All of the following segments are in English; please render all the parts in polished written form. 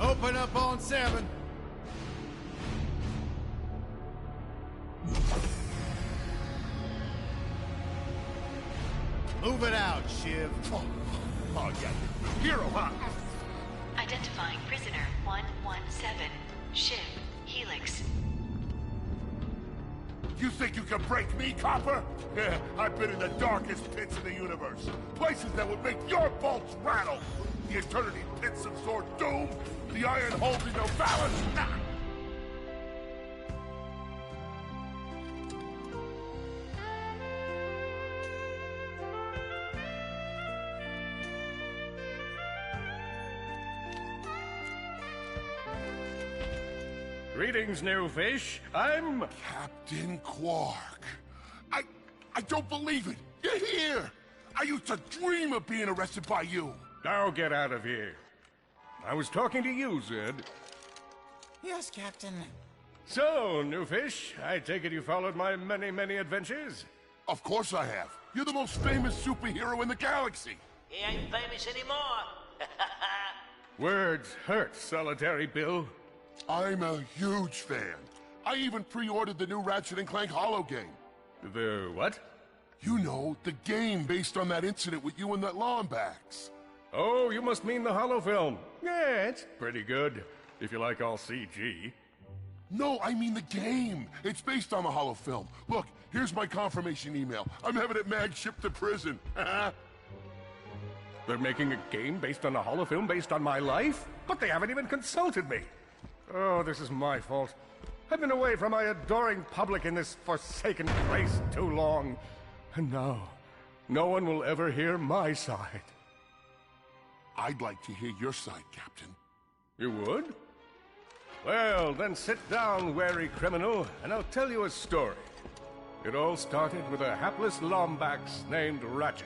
Open up on 7. Move it out, Shiv. Oh yeah. Hero, huh? Identifying prisoner 117. Shiv. Helix. You think you can break me, Copper? Yeah, I've been in the darkest pits of the universe. Places that would make your bolts rattle. The eternity pits of Zord Doom. The iron holes in no balance. Nah. Greetings, new fish. I'm... Captain Quark. I don't believe it. You're here. I used to dream of being arrested by you. Now get out of here. I was talking to you, Zed. Yes, Captain. So, new fish, I take it you followed my many, many adventures? Of course I have. You're the most famous superhero in the galaxy. He ain't famous anymore. Words hurt, Solitary Bill. I'm a huge fan. I even pre-ordered the new Ratchet & Clank Holo game. The what? You know, the game based on that incident with you and that Lombax. Oh, you must mean the holo film. Yeah, it's pretty good, if you like all CG. No, I mean the game. It's based on the holo film. Look, here's my confirmation email. I'm having it mag shipped to prison. They're making a game based on a holo film based on my life? But they haven't even consulted me. Oh, this is my fault. I've been away from my adoring public in this forsaken place too long. And now, no one will ever hear my side. I'd like to hear your side, Captain. You would? Well, then sit down, wary criminal, and I'll tell you a story. It all started with a hapless Lombax named Ratchet.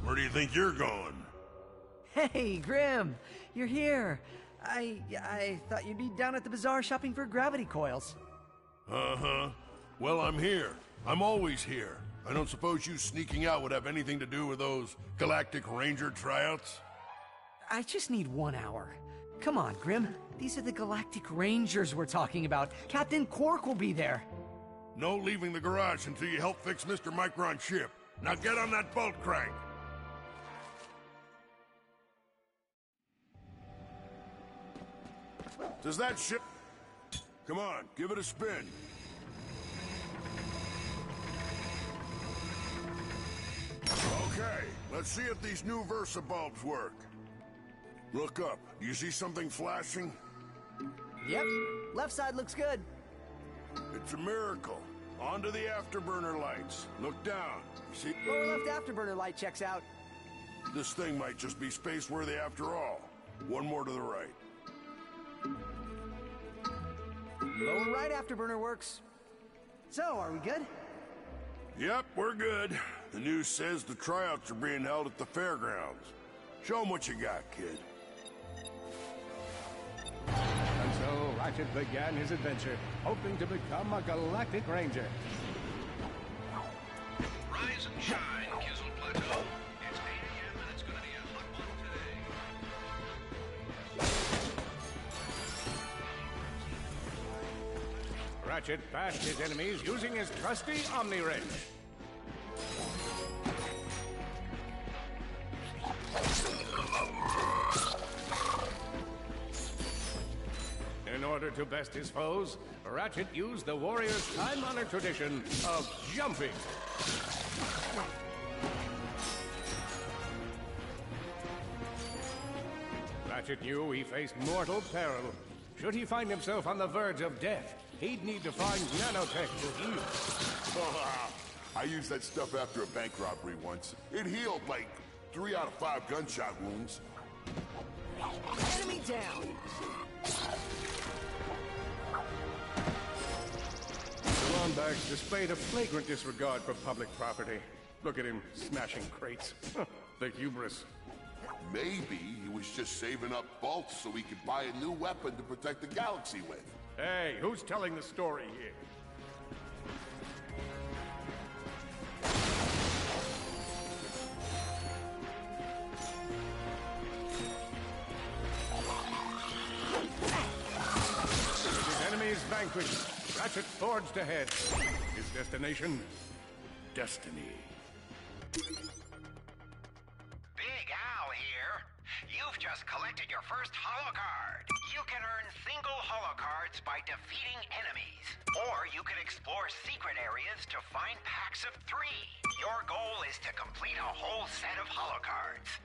Where do you think you're going? Hey, Grim, you're here. I thought you'd be down at the bazaar shopping for gravity coils. Uh-huh. Well, I'm here. I'm always here. I don't suppose you sneaking out would have anything to do with those Galactic Ranger tryouts? I just need 1 hour. Come on, Grim. These are the Galactic Rangers we're talking about. Captain Quark will be there. No leaving the garage until you help fix Mr. Micron's ship. Now get on that bolt crank. Does that ship... Come on, give it a spin. Okay, let's see if these new Versa bulbs work. Look up. Do you see something flashing? Yep, left side looks good. It's a miracle. Onto the afterburner lights. Look down. See? Lower left afterburner light checks out. This thing might just be space-worthy after all. One more to the right. Lower right afterburner works. So, are we good? Yep, we're good. The news says the tryouts are being held at the fairgrounds. Show 'em what you got, kid. And so Ratchet began his adventure, hoping to become a Galactic Ranger. Rise and shine, Kizzle Plateau. It's 8 a.m. and it's gonna be a hot one today. Ratchet bashed his enemies using his trusty Omni Wrench. In order to best his foes, Ratchet used the warrior's time-honored tradition of jumping. Ratchet knew he faced mortal peril. Should he find himself on the verge of death, he'd need to find nanotech to heal. I used that stuff after a bank robbery once. It healed like 3 out of 5 gunshot wounds. Enemy down! The Scalawags displayed a flagrant disregard for public property. Look at him smashing crates. The hubris. Maybe he was just saving up bolts so he could buy a new weapon to protect the galaxy with. Hey, who's telling the story here? With his enemies vanquished, Ratchet forged ahead. His destination? Destiny. Big Al here. You've just collected your first holocard. You can earn single holocards by defeating enemies. Or you can explore secret areas to find packs of 3. Your goal is to complete a whole set of holocards.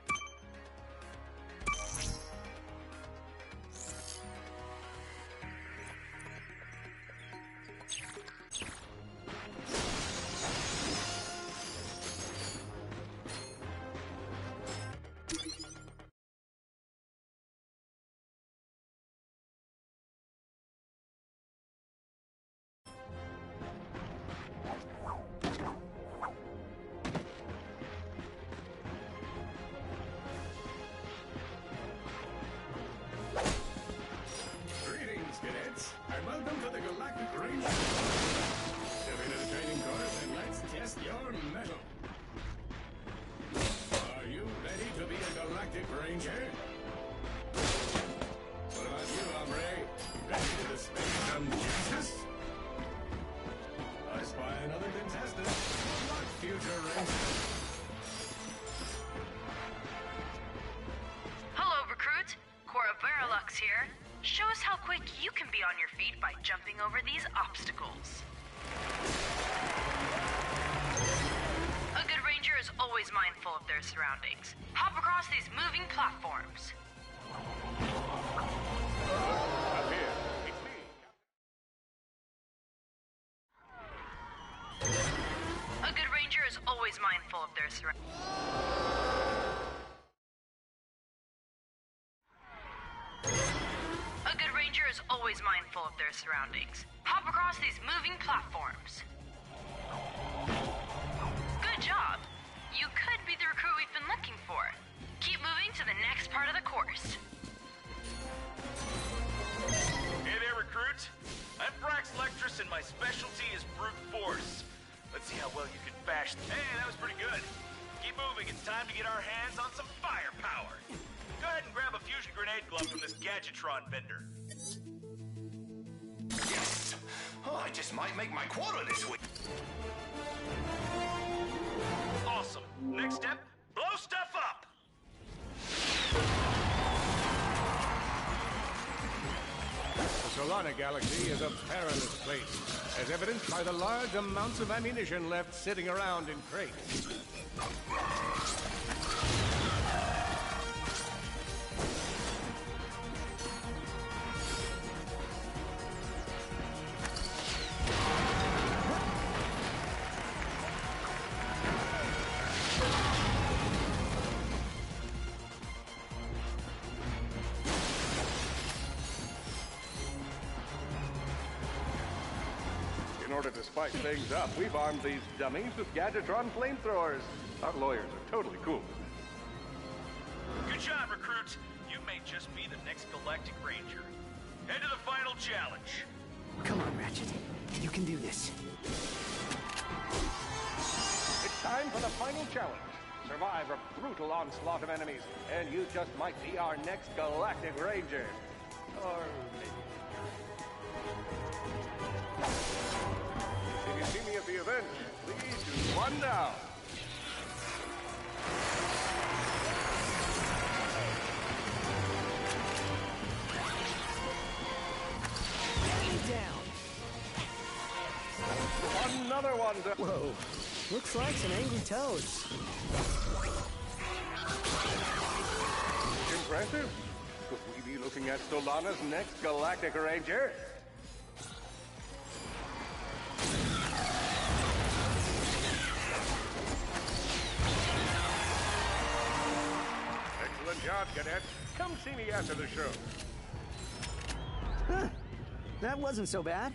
Greetings, cadets, and welcome to the Galactic Rangers. Step into the training course and let's test your mettle. Are you ready to be a Galactic Ranger? What about you, hombre? Ready to dispense some justice? I spy another contestant. What future ranger? Hello, recruit. Cora Veralux here. Show us how quick you can be on your feet by jumping over these obstacles. A good ranger is always mindful of their surroundings. Hop across these moving platforms. Up here. It's me. A good ranger is always mindful of their surroundings. A good ranger is always mindful of their surroundings. Hop across these moving platforms. Good job. You could be the recruit we've been looking for. Keep moving to the next part of the course. Hey there, recruit. I'm Brax Lectrus, and my specialty is brute force. Let's see how well you can bash. Hey, that was pretty good. Keep moving. It's time to get our hands on some firepower. Go ahead and grab a fusion grenade glove from this Gadgetron vendor. Yes! Oh, I just might make my quota this week. Awesome. Next step, blow stuff up. The Solana Galaxy is a perilous place, as evidenced by the large amounts of ammunition left sitting around in crates. In order to spice things up, we've armed these dummies with Gadgetron flamethrowers. Our lawyers are totally cool. Good job, recruit. You may just be the next Galactic Ranger. Head to the final challenge. Come on, Ratchet. You can do this. It's time for the final challenge. Survive a brutal onslaught of enemies, and you just might be our next Galactic Ranger. Or maybe. If you see me at the event, please do one down. Down. Another one down. Whoa. Looks like some angry toads. Impressive. Could we be looking at Solana's next Galactic Ranger? Excellent job, cadet. Come see me after the show. Huh. That wasn't so bad.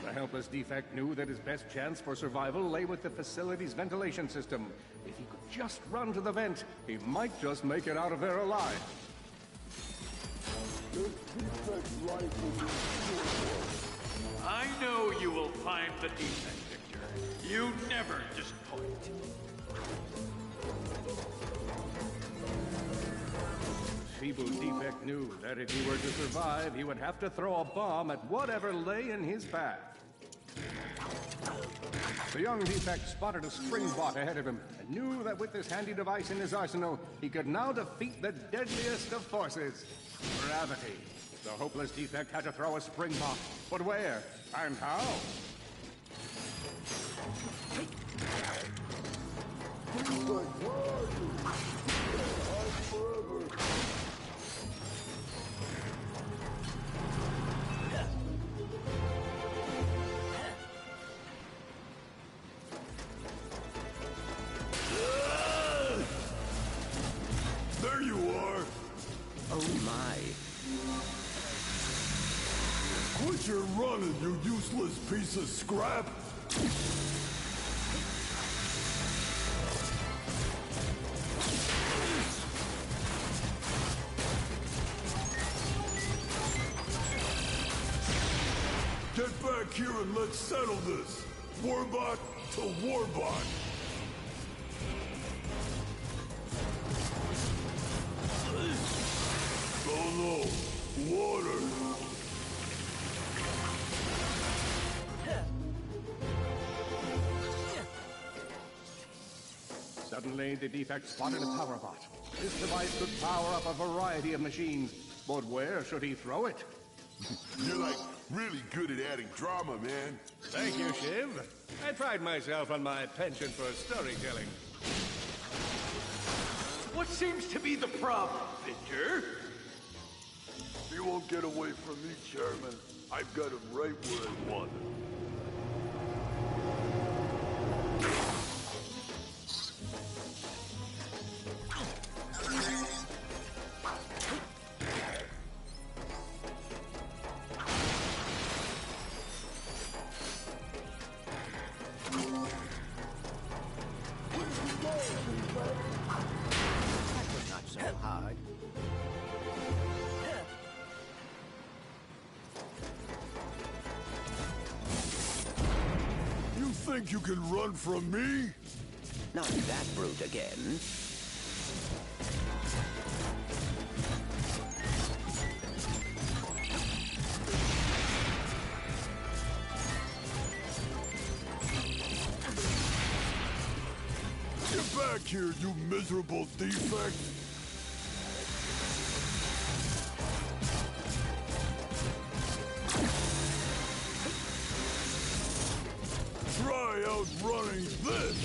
The helpless defect knew that his best chance for survival lay with the facility's ventilation system. If he could just run to the vent, he might just make it out of there alive. I know you will find the defect, Victor. You never disappoint. Feeble defect knew that if he were to survive, he would have to throw a bomb at whatever lay in his path. The young defect spotted a spring bot ahead of him and knew that with this handy device in his arsenal, he could now defeat the deadliest of forces, gravity. The hopeless defect had to throw a spring bot, but where and how? There you are! Oh my. Quit your running, you useless piece of scrap! Get back here and let's settle this! Warbot to Warbot! Oh no! Water! Suddenly, the defect spotted a power bot. This device could power up a variety of machines, but where should he throw it? You're like really good at adding drama, man. Thank you, Shiv. I pride myself on my penchant for storytelling. What seems to be the problem, Victor? He won't get away from me, Chairman. I've got him right where I want him. Not so hard. You think you can run from me? Not that brute again. Get back here, you miserable defect! Try outrunning this!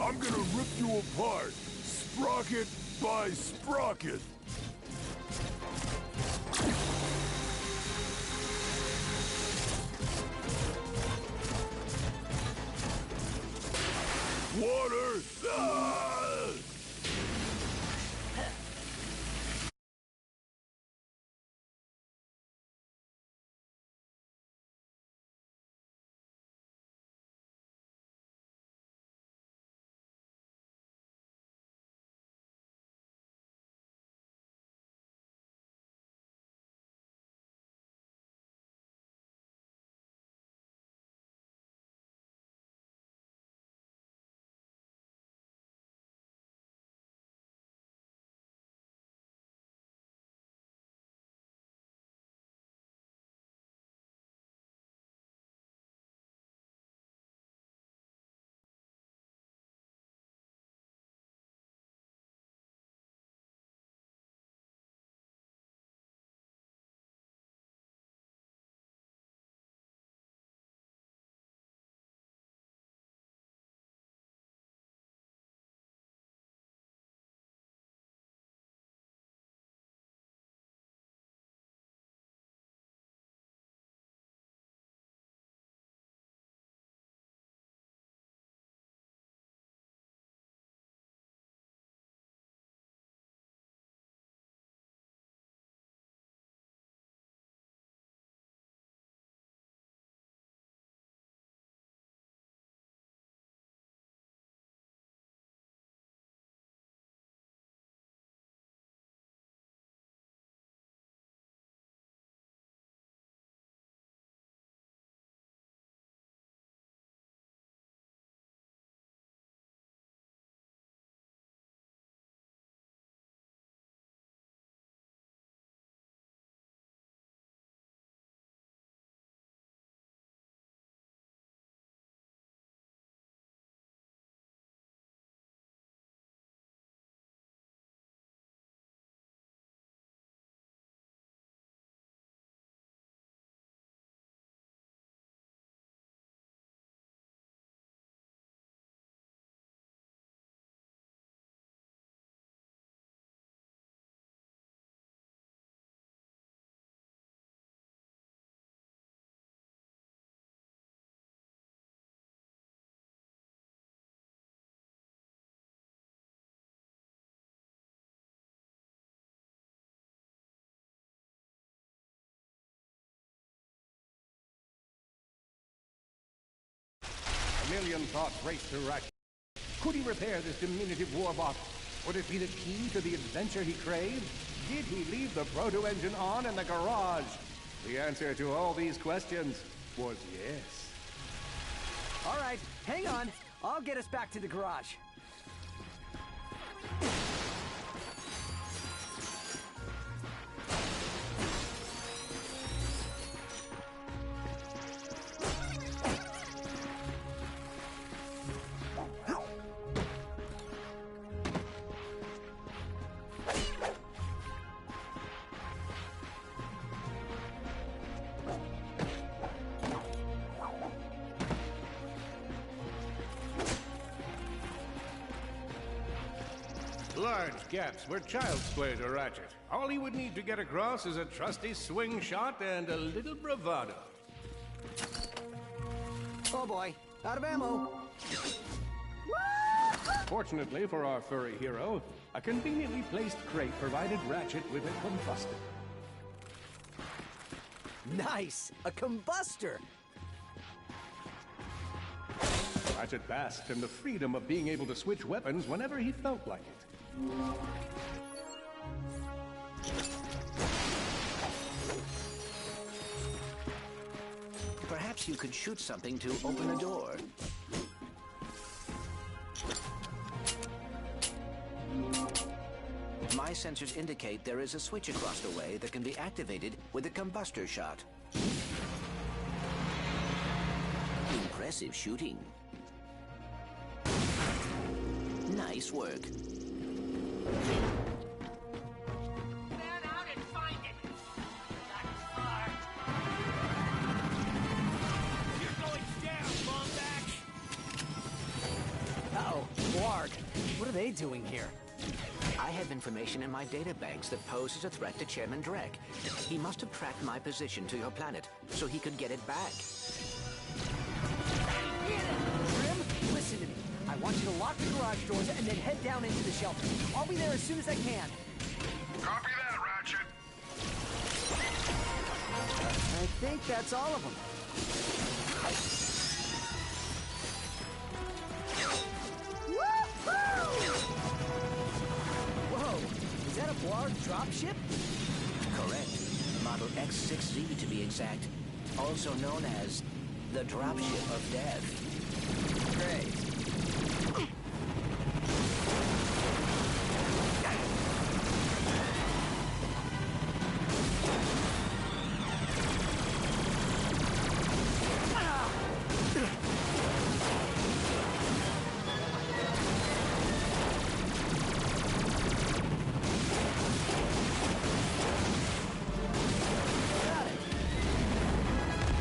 I'm gonna rip you apart, sprocket by sprocket! Water! Ah! A million thoughts raced through Ratchet. Could he repair this diminutive warbot? Would it be the key to the adventure he craved? Did he leave the proto-engine on in the garage? The answer to all these questions was yes. All right, hang on. I'll get us back to the garage. Large gaps were child's play to Ratchet. All he would need to get across is a trusty swing shot and a little bravado. Oh boy, out of ammo. Fortunately for our furry hero, a conveniently placed crate provided Ratchet with a combustor. Nice! A combustor! Ratchet basked in the freedom of being able to switch weapons whenever he felt like it. Perhaps you could shoot something to open a door. My sensors indicate there is a switch across the way that can be activated with a combustor shot. Impressive shooting. Nice work. Uh-oh, Blarg. What are they doing here? I have information in my databanks that poses a threat to Chairman Drek. He must have tracked my position to your planet, so he could get it back. Grim, listen to me. I want you to lock the garage doors and then head down into the shelter. I'll be there as soon as I can. Copy that, Ratchet. I think that's all of them. Whoa! Is that a Blarg dropship? Correct. Model X6Z to be exact. Also known as the Dropship of Death. Great.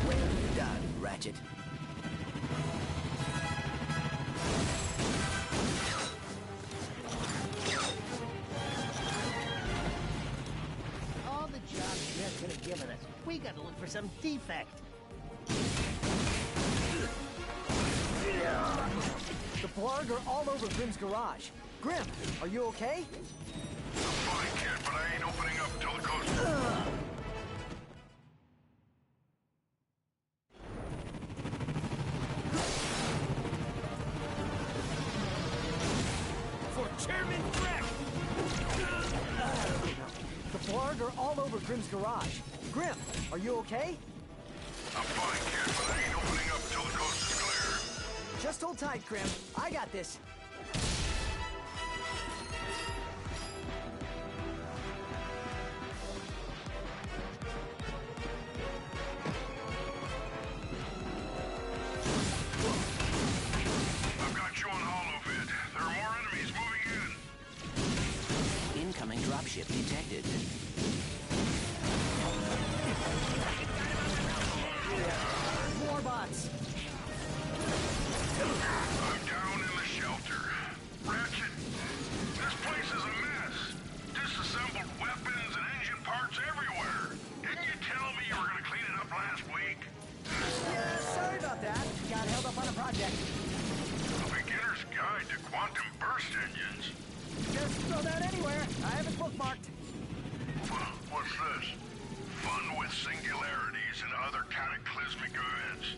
Well done, Ratchet. All the jobs Drek could have given us. We gotta look for some defect. The Blarg are all over Grim's garage. Grim, are you okay? I'm fine, kid, but I ain't opening up till the coast. For Chairman Drek! The Blarg are all over Grim's garage. Grim, are you okay? I'm fine, kid, but I ain't opening up till the coast is clear. Just hold tight, Grim. I got this. I've got you on holovid. There are more enemies moving in. Incoming dropship detected. More bots. I'm down in the shelter. Ratchet, this place is a mess. Disassembled weapons and engine parts everywhere. Didn't you tell me you were gonna clean it up last week? Yeah, sorry about that. Got held up on a project. A beginner's guide to quantum burst engines. Just throw that anywhere. I have it bookmarked. What's this? Fun with singularities and other cataclysmic events.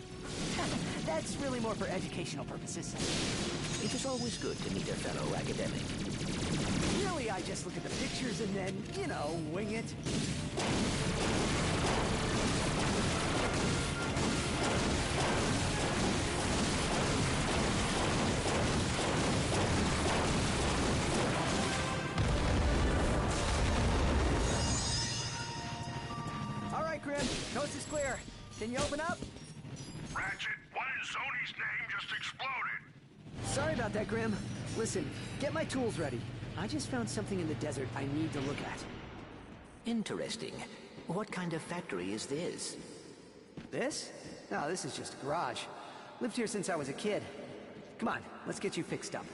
That's really more for educational purposes. It is always good to meet a fellow academic. Really, I just look at the pictures and then, you know, wing it. All right, Grim. Coast is clear. Can you open up? Ratchet, what in Sony's name just exploded? Sorry about that, Grim. Listen, get my tools ready. I just found something in the desert I need to look at. Interesting. What kind of factory is this? This? No, this is just a garage. Lived here since I was a kid. Come on, let's get you fixed up.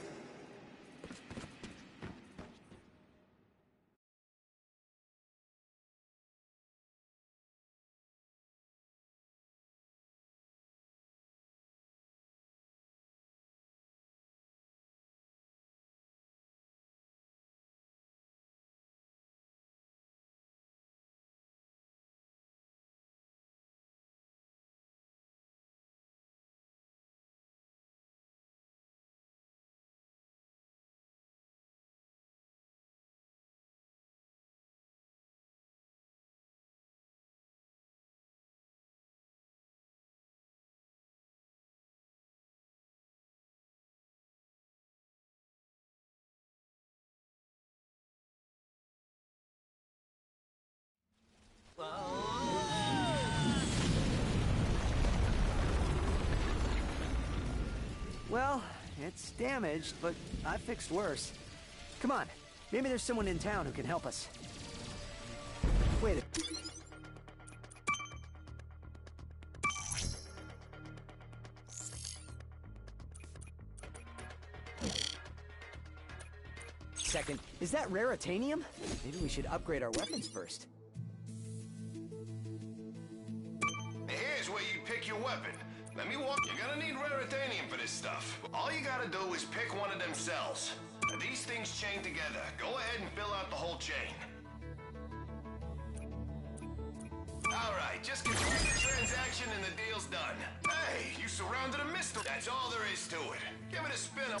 Well, it's damaged, but I fixed worse. Come on, maybe there's someone in town who can help us. Wait a... Second, is that raritanium? Maybe we should upgrade our weapons first. Here's where you pick your weapon. Let me walk. You're gonna need raritanium for this stuff. All you gotta do is pick one of them cells. Now, these things chain together. Go ahead and fill out the whole chain. Alright, just complete the transaction and the deal's done. Hey, you surrounded a mystery. That's all there is to it. Give it a spin.